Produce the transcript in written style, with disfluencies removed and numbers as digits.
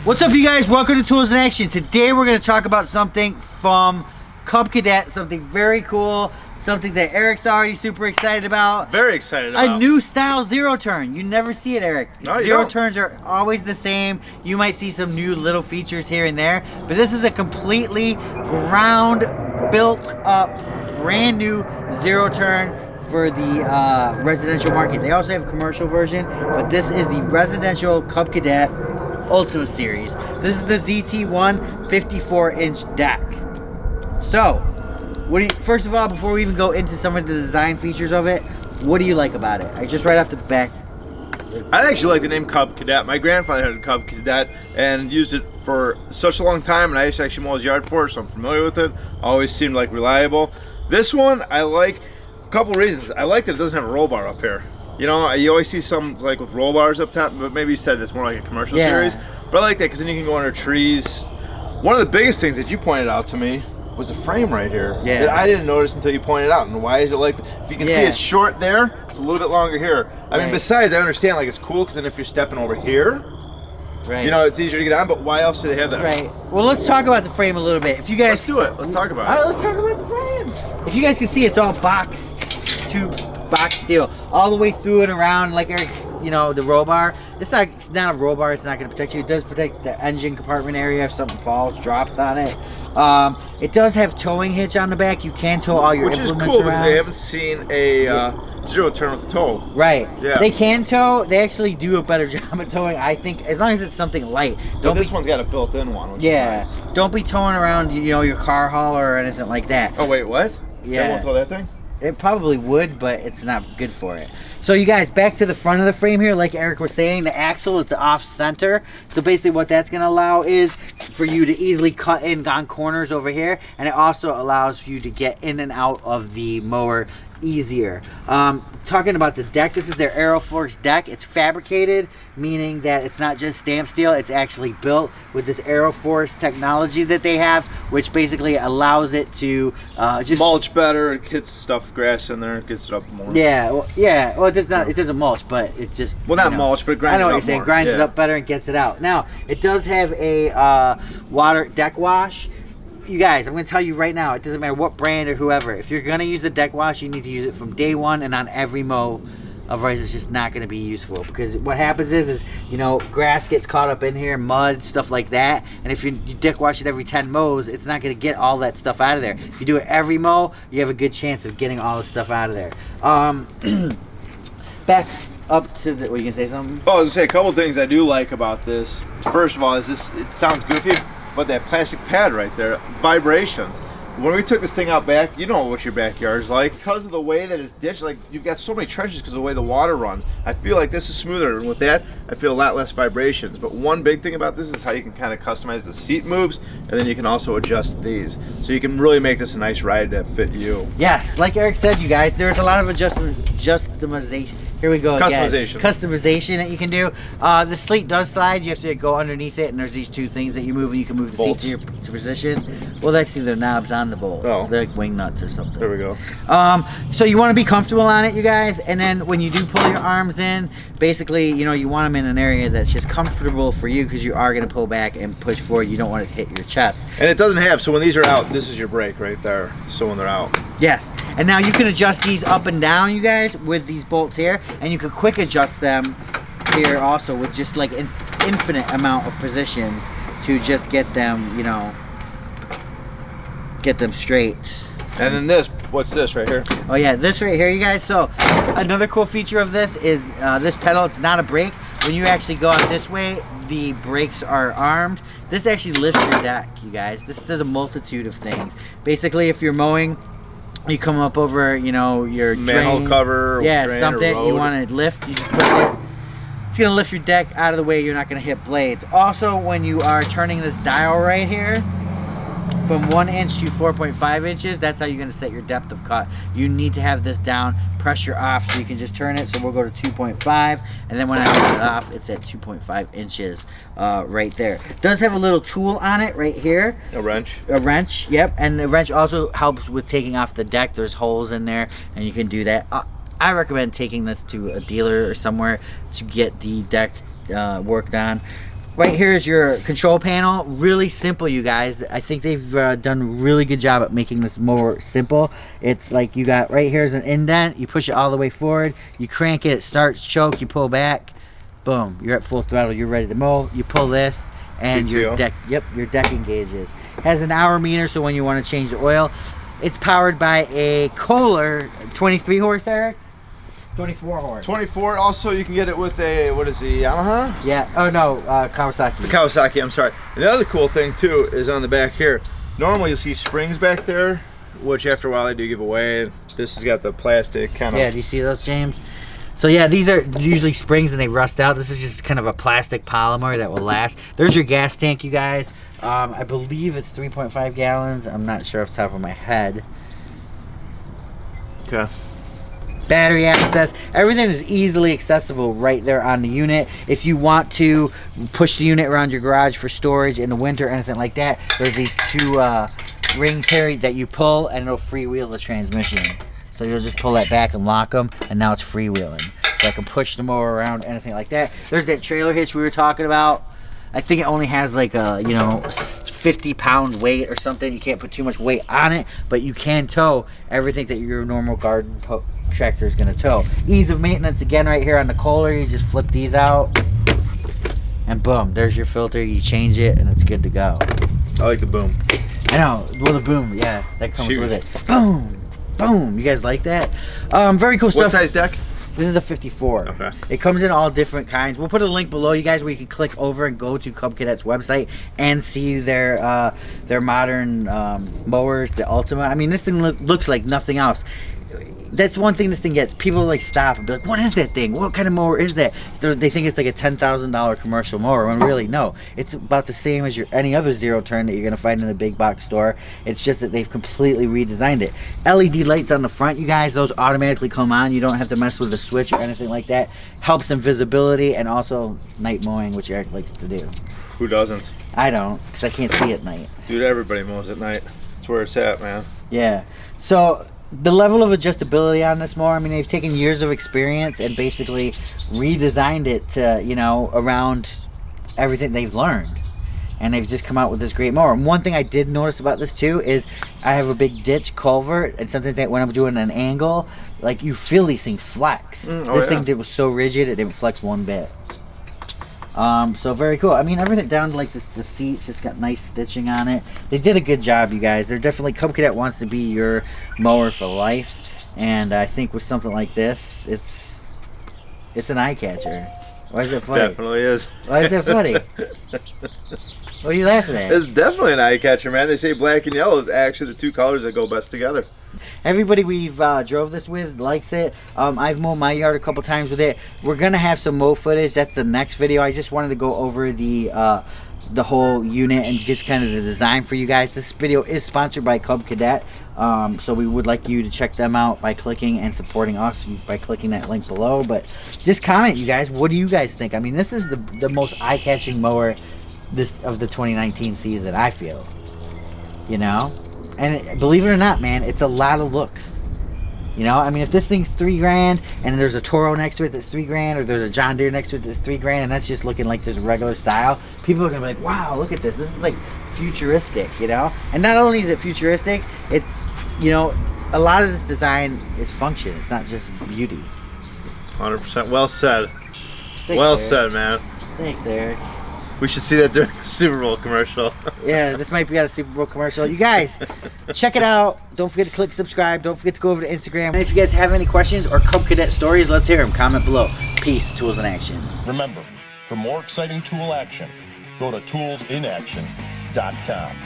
What's up, you guys? Welcome to Tools in Action. Today we're going to talk about something from Cub Cadet, something very cool, something that Eric's already super excited about. Very excited about. A new style zero turn. You never see it, Eric. No, zero turns are always the same. You might see some new little features here and there, but this is a completely ground built up, brand new zero turn for the residential market. They also have a commercial version, but this is the residential Cub Cadet Ultima series. This is the ZT1 54-inch deck. So, first of all, before we even go into some of the design features of it, what do you like about it? Just right off the back. I actually like the name Cub Cadet. My grandfather had a Cub Cadet and used it for such a long time, and I used to actually mow his yard for it, so I'm familiar with it. Always seemed like reliable. This one I like a couple reasons. I like that it doesn't have a roll bar up here. You know, you always see some like with roll bars up top, but maybe you said it's more like a commercial series. But I like that because then you can go under trees. One of the biggest things that you pointed out to me was the frame right here. Yeah. That I didn't notice until you pointed out. And why is it like, if you can see it's short there, it's a little bit longer here. I mean, besides, I understand like it's cool because then if you're stepping over here, you know, it's easier to get on, but why else do they have that? Right. Well, let's talk about the frame a little bit. If you guys... Let's do it. Let's talk about it. Let's talk about the frame. If you guys can see, it's all box tubes, box steel, all the way through and around, like Eric, you know, the roll bar. It's not a roll bar. It's not going to protect you. It does protect the engine compartment area if something falls, drops on it. It does have towing hitch on the back. You can tow all your implements around. Which is cool because I haven't seen a zero turn with the tow. Right. Yeah. They can tow. They actually do a better job at towing, I think, as long as it's something light. This one's got a built-in one. Which is nice. Don't be towing around, you know, your car hauler or anything like that. Oh wait, what? Yeah. They won't tow that thing? It probably would, but it's not good for it. So you guys, back to the front of the frame here, like Eric was saying, the axle, it's off center. So basically what that's gonna allow is for you to easily cut in on corners over here, and it also allows you to get in and out of the mower easier. Talking about the deck, this is their Aeroforce deck. It's fabricated, meaning that it's not just stamp steel, it's actually built with this Aeroforce technology that they have, which basically allows it to just mulch better. It gets stuff, grass in there, it gets it up more. Well, it does not. It doesn't mulch, but it just mulch, but it grinds it up. I know what you're saying. Grinds it up better and gets it out. Now it does have a water deck wash. You guys, I'm going to tell you right now, it doesn't matter what brand or whoever. If you're going to use the deck wash, you need to use it from day one and on every mow. Otherwise, it's just not going to be useful. Because what happens is, you know, grass gets caught up in here, mud, stuff like that. And if you deck wash it every 10 mows, it's not going to get all that stuff out of there. If you do it every mow, you have a good chance of getting all the stuff out of there. Back up to the... Were you going to say something? Oh, I was going to say a couple things I do like about this. First of all, is this, it sounds goofy, but that plastic pad right there, vibrations. When we took this thing out back, you know what your backyard's like. Because of the way that it's ditched, like you've got so many trenches because of the way the water runs. I feel like this is smoother, and with that, I feel a lot less vibrations. But one big thing about this is how you can kind of customize the seat moves, and then you can also adjust these. So you can really make this a nice ride that fit you. Yes, like Eric said, you guys, there's a lot of customization. Here we go again. Customization that you can do. The seat does slide. You have to go underneath it, and there's these two things that you move, and you can move the seat to your position. Well, actually, they're knobs on the bolts. Oh. They're like wing nuts or something. There we go. So you want to be comfortable on it, you guys, and then when you do pull your arms in, basically, you know, you want them in an area that's just comfortable for you because you are going to pull back and push forward. You don't want it to hit your chest. And it doesn't have, so when these are out, this is your brake right there. So when they're out. Yes, and now you can adjust these up and down, you guys, with these bolts here, and you can quick adjust them here also with just like an infinite amount of positions to just get them, you know, get them straight. And then this, what's this right here? Oh yeah, this right here, you guys. So another cool feature of this is this pedal, it's not a brake. When you actually go out this way, the brakes are armed. This actually lifts your deck, you guys. This does a multitude of things. Basically, if you're mowing, you come up over, you know, your manhole drain, cover, something you want to lift, you just put it. It's gonna lift your deck out of the way. You're not gonna hit blades. Also, when you are turning this dial right here from 1 inch to 4.5 inches, that's how you're gonna set your depth of cut. You need to have this down, pressure off, so you can just turn it. So we'll go to 2.5, and then when I turn it off, it's at 2.5 inches right there. It does have a little tool on it right here. A wrench. A wrench, yep. And the wrench also helps with taking off the deck. There's holes in there, and you can do that. I recommend taking this to a dealer or somewhere to get the deck worked on. right here is your control panel. Really simple, you guys. I think they've done a really good job at making this more simple. It's like you got right here's an indent. You push it all the way forward. You crank it. It starts, choke. You pull back. Boom. You're at full throttle. You're ready to mow. You pull this, and your deck. Yep, your deck engages. Has an hour meter, so when you want to change the oil, it's powered by a Kohler 23 horse, Eric. 24 horse. 24. Also, you can get it with a, what is the Yamaha? Yeah. Oh no, Kawasaki. The Kawasaki. I'm sorry. And the other cool thing too is on the back here. Normally you'll see springs back there, which after a while they do give away. This has got the plastic kind of. Yeah. Do you see those, James? So yeah, these are usually springs and they rust out. This is just kind of a plastic polymer that will last. There's your gas tank, you guys. I believe it's 3.5 gallons. I'm not sure off the top of my head. Okay. Battery access, everything is easily accessible right there on the unit. If you want to push the unit around your garage for storage in the winter or anything like that, there's these two rings here that you pull and it'll freewheel the transmission. So you'll just pull that back and lock them, and now it's freewheeling. So I can push the mower around, anything like that. There's that trailer hitch we were talking about. I think it only has like a 50-pound weight or something. You can't put too much weight on it, but you can tow everything that your normal garden tractor is going to tow. Ease of maintenance again right here on the Kohler. You just flip these out, and boom, there's your filter. You change it, and it's good to go. I like the boom. I know. Well, the boom, yeah, that comes with it. Boom, boom. You guys like that? Very cool stuff. What size deck? This is a 54. Okay. It comes in all different kinds. We'll put a link below, you guys, where you can click over and go to Cub Cadet's website and see their modern mowers, the Ultima. I mean, this thing looks like nothing else. That's one thing this thing gets. People like stop and be like, what is that thing? What kind of mower is that? They think it's like a $10,000 commercial mower, when really, no. It's about the same as any other zero turn that you're going to find in a big box store. It's just that they've completely redesigned it. LED lights on the front, you guys, those automatically come on. You don't have to mess with the switch or anything like that. Helps in visibility and also night mowing, which Eric likes to do. Who doesn't? I don't, because I can't see at night. Dude, everybody mows at night. That's where it's at, man. Yeah. So the level of adjustability on this mower, I mean, they've taken years of experience and basically redesigned it to, around everything they've learned. And they've just come out with this great mower. And one thing I did notice about this too is I have a big ditch culvert, and sometimes when I'm doing an angle, like, you feel these things flex. This thing was so rigid, it didn't flex one bit. So very cool. I mean, everything down to like the seats just got nice stitching on it. They did a good job, you guys. They're definitely, Cub Cadet wants to be your mower for life, and I think with something like this, it's an eye catcher. Why is it funny? Definitely is. Why is that funny? What are you laughing at? It's definitely an eye catcher, man. They say black and yellow is actually the two colors that go best together. Everybody we've drove this with likes it. I've mowed my yard a couple times with it. We're gonna have some mow footage. That's the next video. I just wanted to go over the whole unit and just kind of the design for you guys. This video is sponsored by Cub Cadet, so we would like you to check them out by clicking and supporting us by clicking that link below. But just comment, you guys. What do you guys think? I mean, this is the most eye-catching mower of the 2019 season, I feel. And believe it or not, man, it's a lot of looks. I mean, if this thing's $3,000 and there's a Toro next to it that's $3,000, or there's a John Deere next to it that's $3,000, and that's just looking like this regular style, people are gonna be like, wow, look at this. This is like futuristic, And not only is it futuristic, it's, a lot of this design is function. It's not just beauty. 100%. Well said. Thanks, well Eric. said, man. Thanks, Eric. We should see that during the Super Bowl commercial. Yeah, this might be on a Super Bowl commercial. You guys, check it out. Don't forget to click subscribe. Don't forget to go over to Instagram. And if you guys have any questions or Cub Cadet stories, let's hear them. Comment below. Peace. Tools in action. Remember, for more exciting tool action, go to toolsinaction.com.